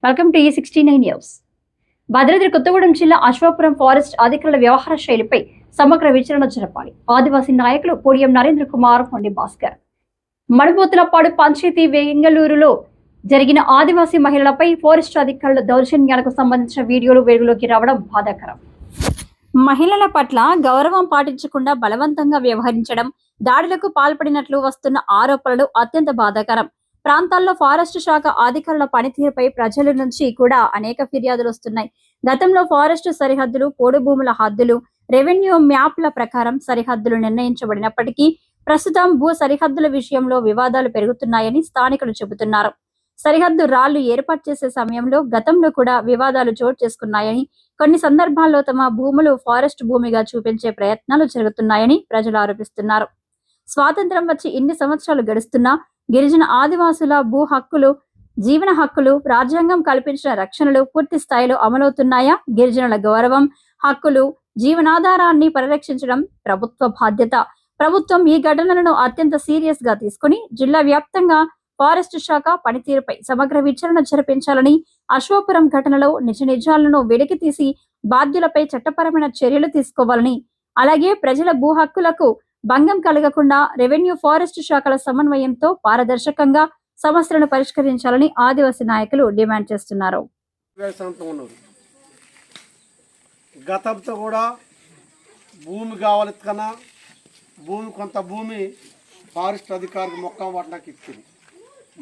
Welcome to E69 news. Bhadradri Kothagudem జిల్లా Aswapuram forest అధికారుల వ్యవహార శైలిపై సమగ్ర విచారణ జరపాలి. ఆదివాసీ నాయకులు పొడియం నరేంద్ర కుమార్, కొండి భాస్కర్. మణిపోతులపాడు పంచాయతీ వెంగళూరులో జరిగిన ఆదివాసీ మహిళలపై ఫారెస్ట్ అధికారుల దౌర్జన్యాలకు సంబంధించిన వీడియోలు వెలుగులోకి రావడం బాధాకరం. మహిళల పట్ల గౌరవం పాటించకుండా బలవంతంగా వ్యవహరించడం, దాడులకు పాల్పడినట్లు వస్తున్న ఆరోపణలు అత్యంత బాధాకరం. ప్రాంతాల్లో ఫారెస్ట్ శాఖ అధికారుల పనితీరుపై ప్రజల నుంచి కూడా అనేక ఫిర్యాదులు వస్తున్నాయి. గతంలో ఫారెస్ట్ సరిహద్దులు, పోడు భూముల హద్దులు, రెవెన్యూ మ్యాప్ల ప్రకారం సరిహద్దులు నిర్ణయించబడినప్పటికీ ప్రస్తుతం భూ సరిహద్దుల విషయంలో వివాదాలు పెరుగుతున్నాయని స్థానికులు చెబుతున్నారు. సరిహద్దు రాళ్లు ఏర్పాటు చేసే సమయంలో గతంలో కూడా వివాదాలు చోటు చేసుకున్నాయని, కొన్ని సందర్భాల్లో తమ భూములు ఫారెస్ట్ భూమిగా చూపించే ప్రయత్నాలు జరుగుతున్నాయని ప్రజలు ఆరోపిస్తున్నారు. స్వాతంత్రం వచ్చి ఇన్ని సంవత్సరాలు గడుస్తున్నా గిరిజన ఆదివాసుల భూ హక్కులు, జీవన హక్కులు, రాజ్యాంగం కల్పించిన రక్షణలు పూర్తి స్థాయిలో అమలవుతున్నాయా? గిరిజనుల గౌరవం, హక్కులు, జీవనాధారాన్ని పరిరక్షించడం ప్రభుత్వ బాధ్యత. ప్రభుత్వం ఈ ఘటనలను అత్యంత సీరియస్ గా తీసుకుని జిల్లా వ్యాప్తంగా ఫారెస్ట్ శాఖ పనితీరుపై సమగ్ర విచారణ జరిపించాలని, అశ్వాపురం ఘటనలో నిజాలను వెలికి తీసి బాధ్యులపై చట్టపరమైన చర్యలు తీసుకోవాలని, అలాగే ప్రజల భూ హక్కులకు భంగం కలగకుండా రెవెన్యూ, ఫారెస్ట్ శాఖల సమన్వయంతో పారదర్శకంగా సమస్యలను పరిష్కరించాలని ఆదివాసీ నాయకులు డిమాండ్ చేస్తున్నారు. గతంతో కూడా భూమి కావాలి కన్నా కొంత భూమి ఫారెస్ట్ అధికారికి మొక్క వాటికి ఇచ్చింది.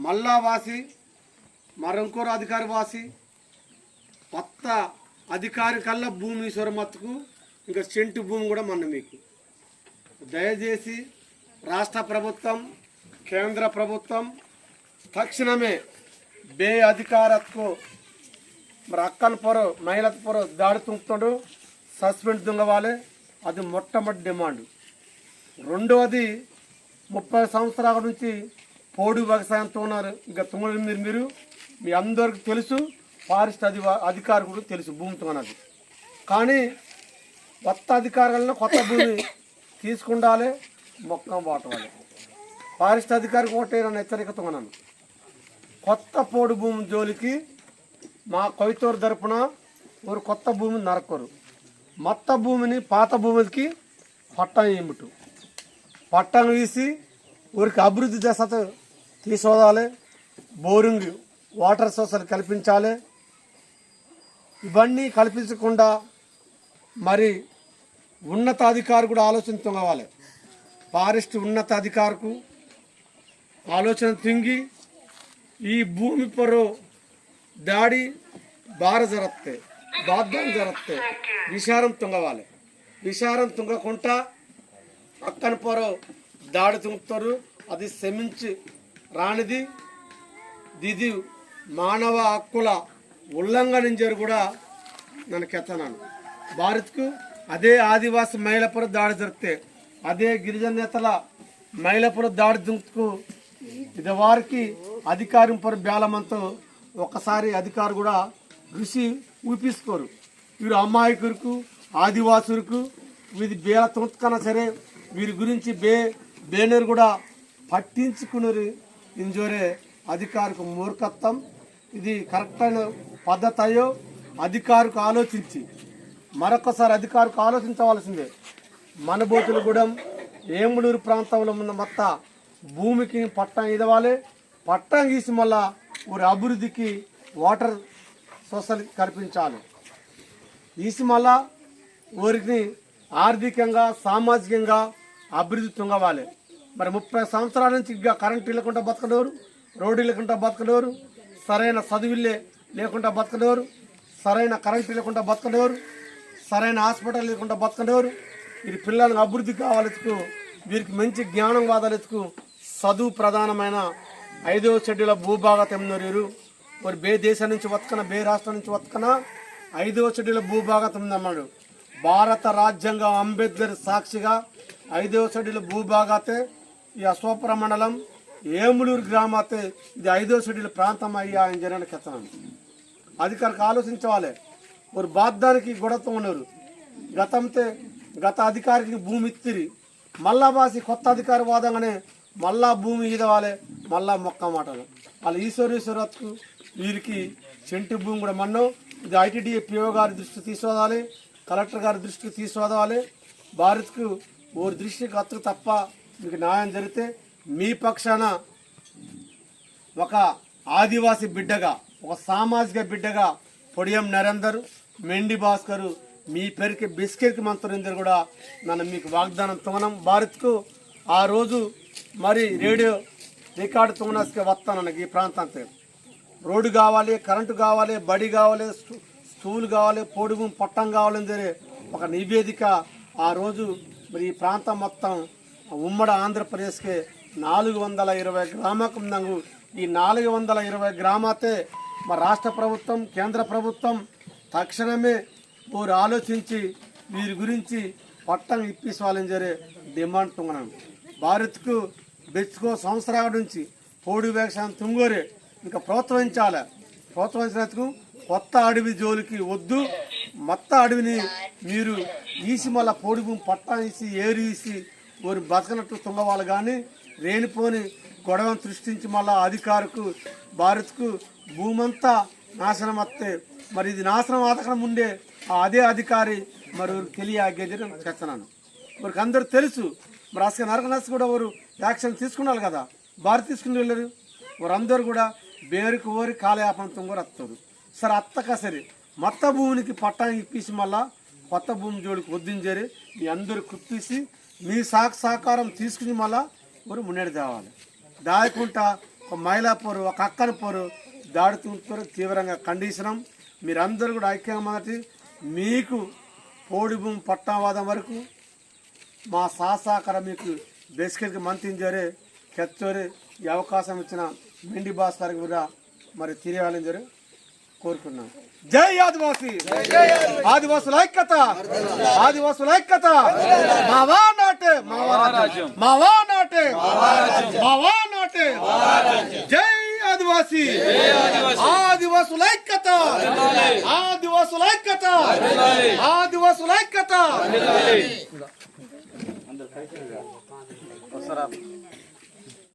మళ్ళా వాసి మరొకరు అధికారి వాసి కొత్త అధికారి కల్లా భూమి సొరమత్తుకు ఇంకా సెంటు భూమి కూడా మొన్న మీకు దయచేసి రాష్ట్ర ప్రభుత్వం, కేంద్ర ప్రభుత్వం తక్షణమే బే అధికారత్కు మరి అక్కన పొర మహిళత పొర దాడి తుంపుతాడు సస్పెండ్ దుంగవాలి. అది మొట్టమొదటి డిమాండ్. రెండవది 30 సంవత్సరాల నుంచి పోడు వ్యవసాయంతో ఉన్నారు. ఇంకా మీరు మీ అందరికి తెలుసు, ఫారెస్ట్ అధికారి కూడా తెలుసు భూమితో అన్నది. కానీ కొత్త అధికారులను కొత్త భూమి తీసుకుండాలి, మొక్క వాటవాలి. ఫారెస్ట్ అధికారికి ఓటేనని హెచ్చరికతో ఉన్నాను. కొత్త పోడు భూమి జోలికి మా కొయ్తూరు తరపున ఊరు కొత్త భూమిని నరకరు. మొత్తం భూమిని పాత భూమికి పట్టం ఏమిటి పట్టం వేసి ఊరికి అభివృద్ధి దశ తీసుకోవాలి. బోరింగ్ వాటర్ సోర్సులు కల్పించాలి. ఇవన్నీ కల్పించకుండా మరి ఉన్నతాధికారి కూడా ఆలోచన కావాలి. ఫారెస్ట్ ఉన్నతాధికారికి ఆలోచన తింగి ఈ భూమి పొర దాడి బార జరగతే, బాధ్యం జరగతే, విషారం తుంగవాలి. విషారం తుంగకుండా అక్కన పొర దాడి తుంగుతారు. అది శ్రమించి రానిది. ఇది మానవ హక్కుల ఉల్లంఘన కూడా నన్ను కెత్తనాను. భారత్కు అదే ఆదివాసి మహిళపర దాడి జరిగితే, అదే గిరిజన నేతల మహిళపర దాడి దుంకు ఇది వారికి అధికారం పర బేలమంతో ఒక్కసారి అధికారు కూడా రుచి ఊపిసుకోరు. వీరు అమ్మాయికులకు, ఆదివాసులకు వీరి బేల తుంకన్నా సరే వీరి గురించి బేనర్ కూడా పట్టించుకున్నారు. ఇంజోరే అధికారికి మూర్ఖత్వం. ఇది కరెక్ట్ అయిన పద్ధతి అయ్యో అధికారికి ఆలోచించి మరొకసారి అధికారికి ఆలోచించవలసిందే. మనబోతులగూడెం, ఏములూరు ప్రాంతంలో ఉన్న మొత్తం భూమికి పట్టం ఇవ్వాలి. పట్టం గీసి మళ్ళా ఊరి అభివృద్ధికి వాటర్ సోర్సులు కల్పించాలి. గీసి మళ్ళా ఊరికి ఆర్థికంగా, సామాజికంగా అభివృద్ధి తుంగవాలి. మరి 30 సంవత్సరాల నుంచి ఇంకా కరెంటు లేకుండా బతకలేరు, రోడ్డు లేకుండా బతకలేరు, సరైన చదువులే లేకుండా బతకలేరు, సరైన కరెంటు లేకుండా బతకలేరు, సరైన హాస్పిటల్ లేకుండా బతకలేరు. వీరి పిల్లలకు అభివృద్ధి కావాలెత్తుకు, వీరికి మంచి జ్ఞానం వాదాలెత్తుకు చదువు ప్రధానమైన 5వ షెడ్యూల్ భూభాగతన్నారు. మరి బే దేశం నుంచి బతకన, బే రాష్ట్రం నుంచి బతకన 5వ షెడ్యూల్ భూభాగతం అన్నాడు. భారత రాజ్యాంగం అంబేద్కర్ సాక్షిగా 5వ షెడ్యూల్ భూభాగతే ఈ అశ్వాపురం మండలం ఏములూరు గ్రామాతే ఇది 5వ షెడ్యూల్ ప్రాంతం అయ్యా అని జనాన్ని కెత్తనాను. అధికారికి ఆలోచించాలి. ஒரு బాధ్యానికి గొడవతో ఉన్నారు. గత అధికారికి భూమి ఇచ్చిరి, మళ్ళా బాసి కొత్త అధికారి వాదంగానే మళ్ళా భూమి ఈదవాలి, మళ్ళా మొక్క మాటలు. వాళ్ళ ఈశ్వరేశ్వరత్కు వీరికి చెంటు భూమి కూడా మన్నం ఇది ఐటీడీ పిఓ గారి దృష్టికి తీసుకురావాలి, కలెక్టర్ గారి దృష్టికి తీసుకురావాలి. భారత్కు ఓరి దృష్టికి అత్తు తప్ప మీకు న్యాయం జరిగితే మీ పక్షాన ఒక ఆదివాసీ బిడ్డగా, ఒక సామాజిక బిడ్డగా పొడియం నరేందర్, మెండి భాస్కర్ మీ పేరుకి బిస్కెట్కి మంత్రులందరూ కూడా నన్ను మీకు వాగ్దానం తొంగనం. భారత్కు ఆ రోజు మరి రేడియో రికార్డు తొంగనస్కే వస్తాను. నాకు ఈ ప్రాంతానికి రోడ్డు కావాలి, కరెంటు కావాలి, బడి కావాలి, స్కూల్ కావాలి, పొడుగు పట్టం కావాలని సరే ఒక నివేదిక ఆ రోజు మరి ఈ ప్రాంతం మొత్తం ఉమ్మడి ఆంధ్రప్రదేశ్కి 420 గ్రామాలకు ఉందంగు. ఈ 420 గ్రామాతే మా రాష్ట్ర ప్రభుత్వం, కేంద్ర ప్రభుత్వం తక్షణమే వారు ఆలోచించి వీరి గురించి పట్టం ఇప్పించాలని జరే డిమాండ్ తుంగనాను. భారత్కు బెచ్చుకో సంవత్సరాల నుంచి పోడు వ్యవసాయం తుంగోరే ఇంకా ప్రోత్సహించాలి. ప్రోత్సహించినందుకు కొత్త అడవి జోలికి వద్దు. మొత్త అడవిని మీరు ఈసి మళ్ళీ పోడి భూమి పట్టా ఇసి ఏరు ఇసి వారు బతకనట్టు తుంగవాలి. కానీ రేణిపోని గొడవను సృష్టించి మళ్ళా అధికారుకు భారత్కు భూమంతా నాశనం వస్తే మరి ఇది నాశనం ఆదకడం ముందే అదే అధికారి మరి తెలియజేయడం చేస్తున్నాను. వారికి అందరూ తెలుసు. మరి అసలు నరకనర్స్ కూడా వారు యాక్షన్ తీసుకున్నారు కదా, భారత్ తీసుకుని వెళ్ళారు. వారందరూ కూడా బేరుకు ఓరి కాలయాపంతో కూడా వస్తారు. సరే అత్తక సరే మొత్త భూమికి పట్టానికి ఇప్పించి మళ్ళా కొత్త భూమి జోడికి వద్దించారు. మీ అందరూ కుప్పిసి మీ సహకారం తీసుకుని మళ్ళా వారు మున్నెడి తేవాలి. దాయకుండా ఒక మైలాపూరు, ఒక అక్కన పోరు దాడుతుంటారు. తీవ్రంగా ఖండిస్తున్నాం. మీరందరూ కూడా ఐక్యంగా మొదటి మీకు పోడి భూమి పట్టావాదం వరకు మా సహకారం మీకు బేసికల్గా మంత్రించారే కెచ్చోరే ఈ అవకాశం ఇచ్చిన మెండి భాస్కర్ కూడా మరి తిరగాలని జరి కోరుకున్నాం. జై ఆదివాసి, ఆదివాసుల ఐక్యత, ఆదివాసుల ఐక్యత. మావా నాటే, మావా నాటే, మావా నాటే. జై ఆదివాసి, ఆదివాసుల ఐక్యత, ఆదివాసుల ఐక్యత, ఆదివాసుల ఐక్యత.